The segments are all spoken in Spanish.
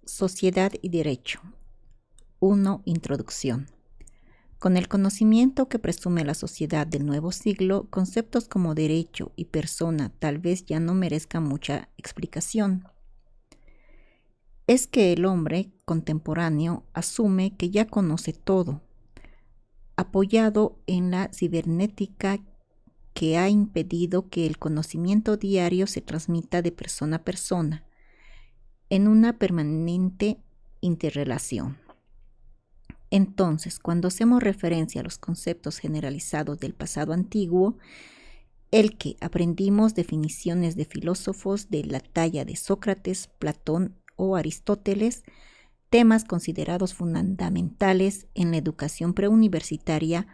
Sociedad y Derecho. 1. Introducción. Con el conocimiento que presume la sociedad del nuevo siglo, conceptos como derecho y persona tal vez ya no merezcan mucha explicación. Es que el hombre contemporáneo asume que ya conoce todo, apoyado en la cibernética que ha impedido que el conocimiento diario se transmita de persona a persona, en una permanente interrelación. Entonces, cuando hacemos referencia a los conceptos generalizados del pasado antiguo, el que aprendimos definiciones de filósofos de la talla de Sócrates, Platón o Aristóteles, temas considerados fundamentales en la educación preuniversitaria,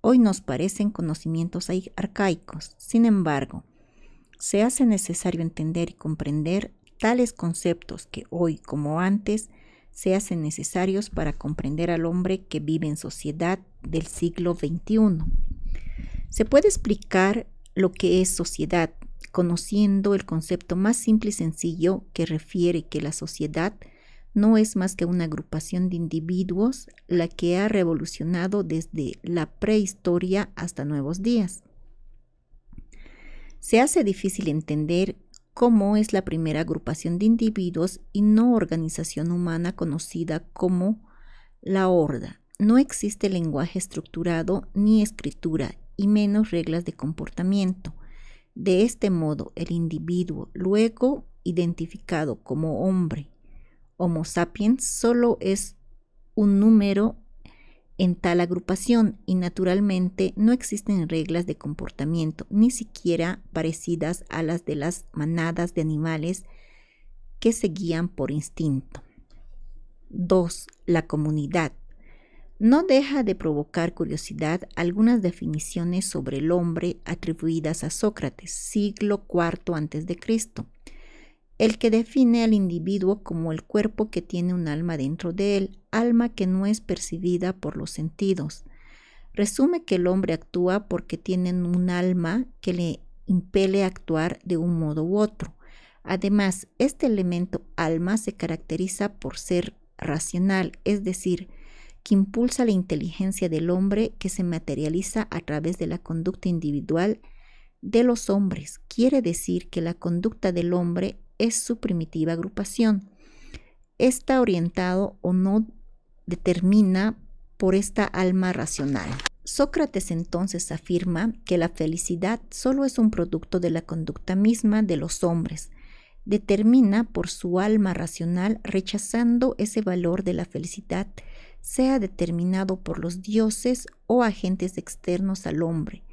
hoy nos parecen conocimientos arcaicos. Sin embargo, se hace necesario entender y comprender tales conceptos que hoy, como antes, se hacen necesarios para comprender al hombre que vive en sociedad del siglo XXI. Se puede explicar lo que es sociedad conociendo el concepto más simple y sencillo que refiere que la sociedad no es más que una agrupación de individuos la que ha revolucionado desde la prehistoria hasta nuevos días. Se hace difícil entender cómo es la primera agrupación de individuos y no organización humana conocida como la horda. No existe lenguaje estructurado ni escritura y menos reglas de comportamiento. De este modo, el individuo, luego identificado como hombre, Homo sapiens, solo es un número en tal agrupación y naturalmente no existen reglas de comportamiento, ni siquiera parecidas a las de las manadas de animales que se guían por instinto. 2. La comunidad. No deja de provocar curiosidad algunas definiciones sobre el hombre atribuidas a Sócrates, siglo IV a.C., el que define al individuo como el cuerpo que tiene un alma dentro de él, alma que no es percibida por los sentidos. Resume que el hombre actúa porque tiene un alma que le impele a actuar de un modo u otro. Además, este elemento alma se caracteriza por ser racional, es decir, que impulsa la inteligencia del hombre que se materializa a través de la conducta individual de los hombres. Quiere decir que la conducta del hombre es su primitiva agrupación. Está orientado o no determina por esta alma racional. Sócrates entonces afirma que la felicidad solo es un producto de la conducta misma de los hombres. Determina por su alma racional, rechazando ese valor de la felicidad, sea determinado por los dioses o agentes externos al hombre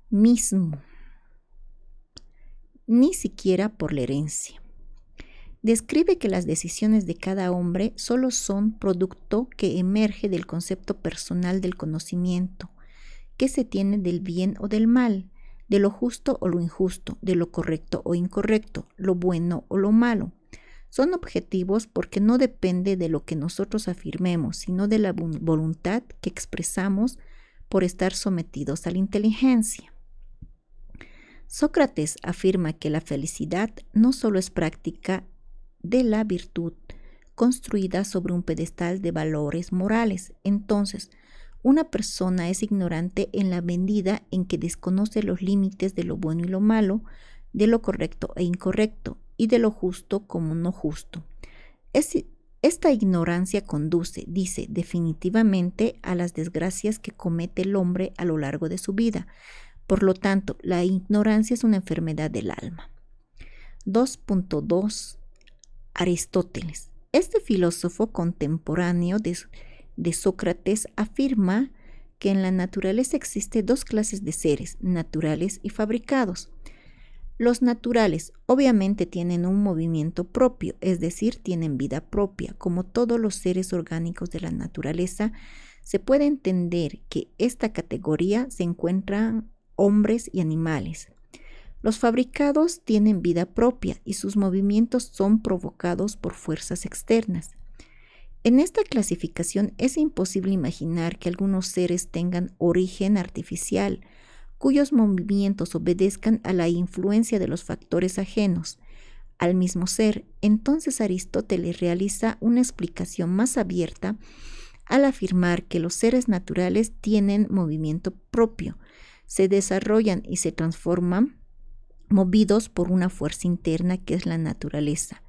mismo, ni siquiera por la herencia. Describe que las decisiones de cada hombre solo son producto que emerge del concepto personal del conocimiento, que se tiene del bien o del mal, de lo justo o lo injusto, de lo correcto o incorrecto, lo bueno o lo malo. Son objetivos porque no depende de lo que nosotros afirmemos, sino de la voluntad que expresamos por estar sometidos a la inteligencia. Sócrates afirma que la felicidad no solo es práctica de la virtud construida sobre un pedestal de valores morales. Entonces, una persona es ignorante en la medida en que desconoce los límites de lo bueno y lo malo, de lo correcto e incorrecto, y de lo justo como no justo. Esta ignorancia conduce, dice, definitivamente a las desgracias que comete el hombre a lo largo de su vida. Por lo tanto, la ignorancia es una enfermedad del alma. 2.2. Aristóteles. Este filósofo contemporáneo de Sócrates afirma que en la naturaleza existen dos clases de seres, naturales y fabricados. Los naturales obviamente tienen un movimiento propio, es decir, tienen vida propia. Como todos los seres orgánicos de la naturaleza, se puede entender que esta categoría se encuentran hombres y animales. Los fabricados tienen vida propia y sus movimientos son provocados por fuerzas externas. En esta clasificación es imposible imaginar que algunos seres tengan origen artificial, cuyos movimientos obedezcan a la influencia de los factores ajenos. al mismo ser. Entonces Aristóteles realiza una explicación más abierta al afirmar que los seres naturales tienen movimiento propio, se desarrollan y se transforman movidos por una fuerza interna que es la naturaleza.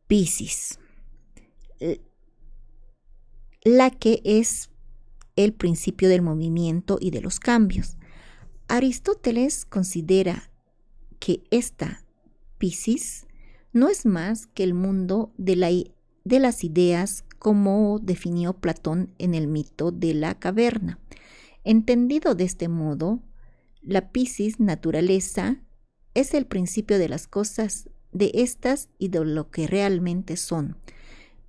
Physis, la que es el principio del movimiento y de los cambios. Aristóteles considera que esta Physis no es más que el mundo de las ideas como definió Platón en el mito de la caverna. Entendido de este modo, la Physis, naturaleza, es el principio de las cosas, de estas y de lo que realmente son.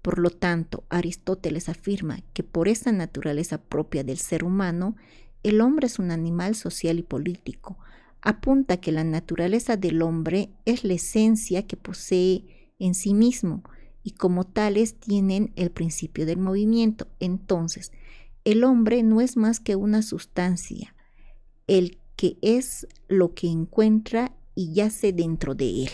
Por lo tanto, Aristóteles afirma que por esa naturaleza propia del ser humano, el hombre es un animal social y político. Apunta que la naturaleza del hombre es la esencia que posee en sí mismo y como tales tienen el principio del movimiento. Entonces, el hombre no es más que una sustancia, el que es lo que encuentra y yace dentro de él.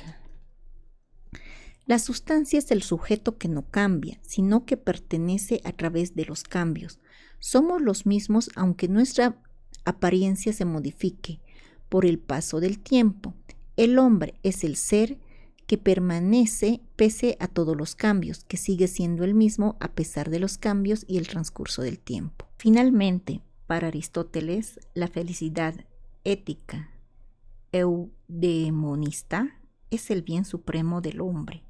La sustancia es el sujeto que no cambia, sino que pertenece a través de los cambios. Somos los mismos aunque nuestra apariencia se modifique por el paso del tiempo. El hombre es el ser que permanece pese a todos los cambios, que sigue siendo el mismo a pesar de los cambios y el transcurso del tiempo. Finalmente, para Aristóteles, la felicidad ética eudemonista es el bien supremo del hombre.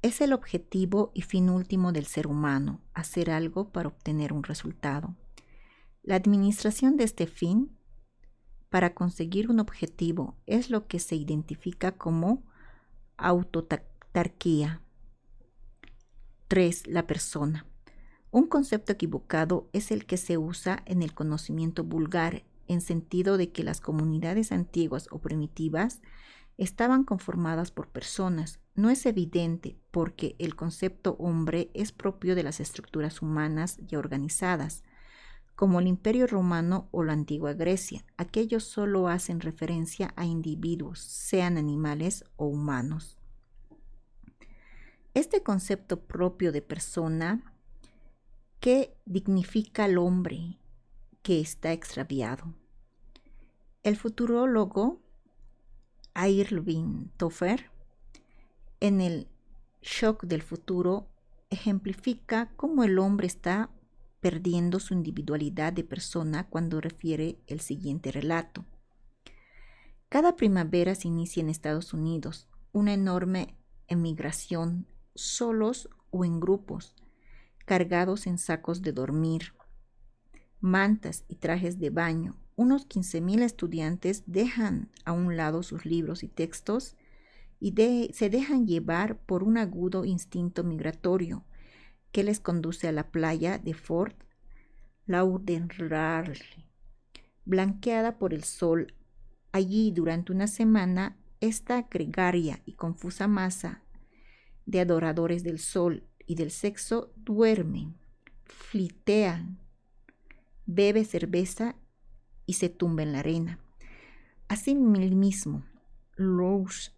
Es el objetivo y fin último del ser humano, hacer algo para obtener un resultado. La administración de este fin, para conseguir un objetivo, es lo que se identifica como autotarquía. 3. La persona. Un concepto equivocado es el que se usa en el conocimiento vulgar, en sentido de que las comunidades antiguas o primitivas estaban conformadas por personas. No es evidente porque el concepto hombre es propio de las estructuras humanas ya organizadas, como el Imperio Romano o la antigua Grecia. Aquellos solo hacen referencia a individuos, sean animales o humanos. Este concepto propio de persona que dignifica al hombre que está extraviado. El futurólogo Irving Topher, en el Shock del futuro, ejemplifica cómo el hombre está perdiendo su individualidad de persona cuando refiere el siguiente relato. Cada primavera se inicia en Estados Unidos una enorme emigración, solos o en grupos, cargados en sacos de dormir, mantas y trajes de baño. Unos 15,000 estudiantes dejan a un lado sus libros y textos y se dejan llevar por un agudo instinto migratorio que les conduce a la playa de Fort Lauderdale, blanqueada por el sol. Allí, durante una semana, esta gregaria y confusa masa de adoradores del sol y del sexo duermen, flirtean, bebe cerveza y se tumba en la arena. Asimismo, Louis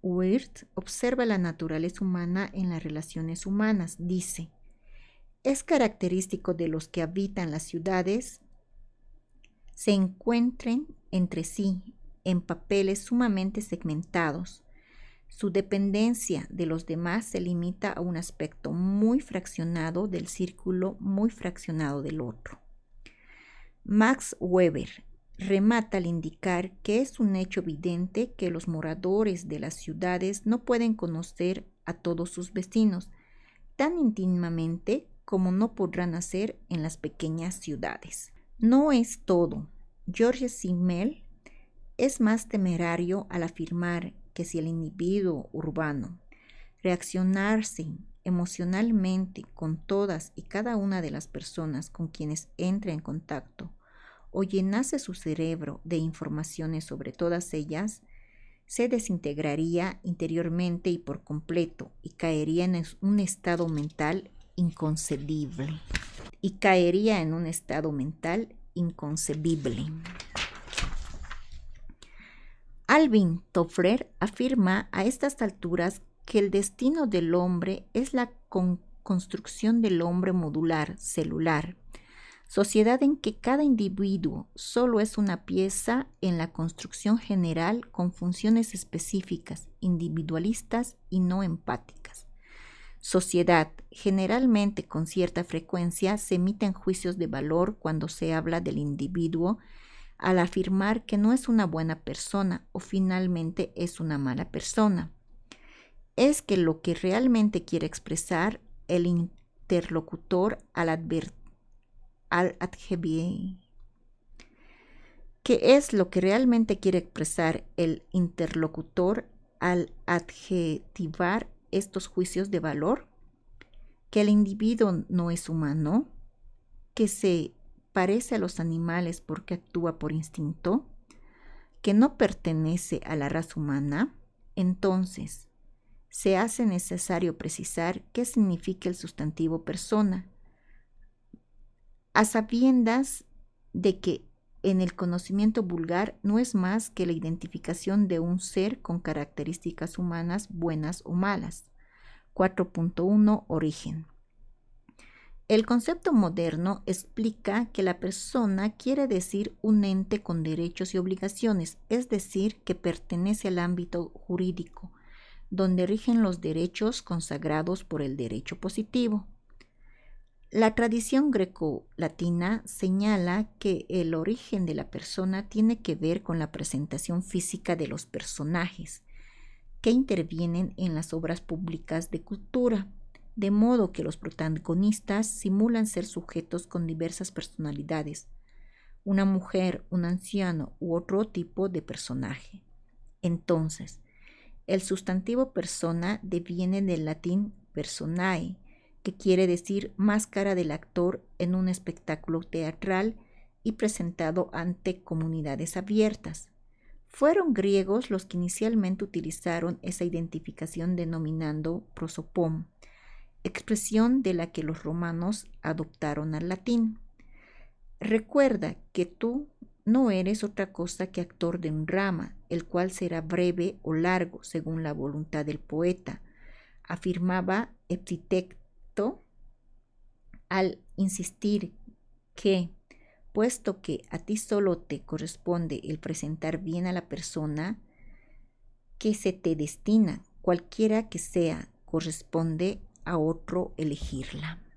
Wirth observa la naturaleza humana en las relaciones humanas. Dice: es característico de los que habitan las ciudades se encuentren entre sí en papeles sumamente segmentados. Su dependencia de los demás se limita a un aspecto muy fraccionado del círculo muy fraccionado del otro. Max Weber remata al indicar que es un hecho evidente que los moradores de las ciudades no pueden conocer a todos sus vecinos tan íntimamente como no podrán hacer en las pequeñas ciudades. No es todo. Georges Simmel es más temerario al afirmar que si el individuo urbano reaccionase emocionalmente con todas y cada una de las personas con quienes entra en contacto o llenase su cerebro de informaciones sobre todas ellas, se desintegraría interiormente y por completo y caería en un estado mental inconcebible. Alvin Toffler afirma a estas alturas que el destino del hombre es la construcción del hombre modular, celular, sociedad en que cada individuo solo es una pieza en la construcción general con funciones específicas, individualistas y no empáticas. Sociedad, generalmente con cierta frecuencia se emiten juicios de valor cuando se habla del individuo al afirmar que no es una buena persona o finalmente es una mala persona. Es que lo que realmente quiere expresar el interlocutor ¿Qué es lo que realmente quiere expresar el interlocutor al adjetivar estos juicios de valor? Que el individuo no es humano, que se parece a los animales porque actúa por instinto, que no pertenece a la raza humana. Entonces, se hace necesario precisar qué significa el sustantivo persona, a sabiendas de que en el conocimiento vulgar no es más que la identificación de un ser con características humanas buenas o malas. 4.1 Origen. El concepto moderno explica que la persona quiere decir un ente con derechos y obligaciones, es decir, que pertenece al ámbito jurídico, donde rigen los derechos consagrados por el derecho positivo. La tradición greco-latina señala que el origen de la persona tiene que ver con la presentación física de los personajes que intervienen en las obras públicas de cultura, de modo que los protagonistas simulan ser sujetos con diversas personalidades, una mujer, un anciano u otro tipo de personaje. Entonces, el sustantivo persona deviene del latín personae, que quiere decir máscara del actor en un espectáculo teatral y presentado ante comunidades abiertas. Fueron griegos los que inicialmente utilizaron esa identificación denominando prosopon, expresión de la que los romanos adoptaron al latín. Recuerda que tú no eres otra cosa que actor de un drama, el cual será breve o largo según la voluntad del poeta, afirmaba Epicteto al insistir que, puesto que a ti solo te corresponde el presentar bien a la persona que se te destina, cualquiera que sea, corresponde a otro elegirla.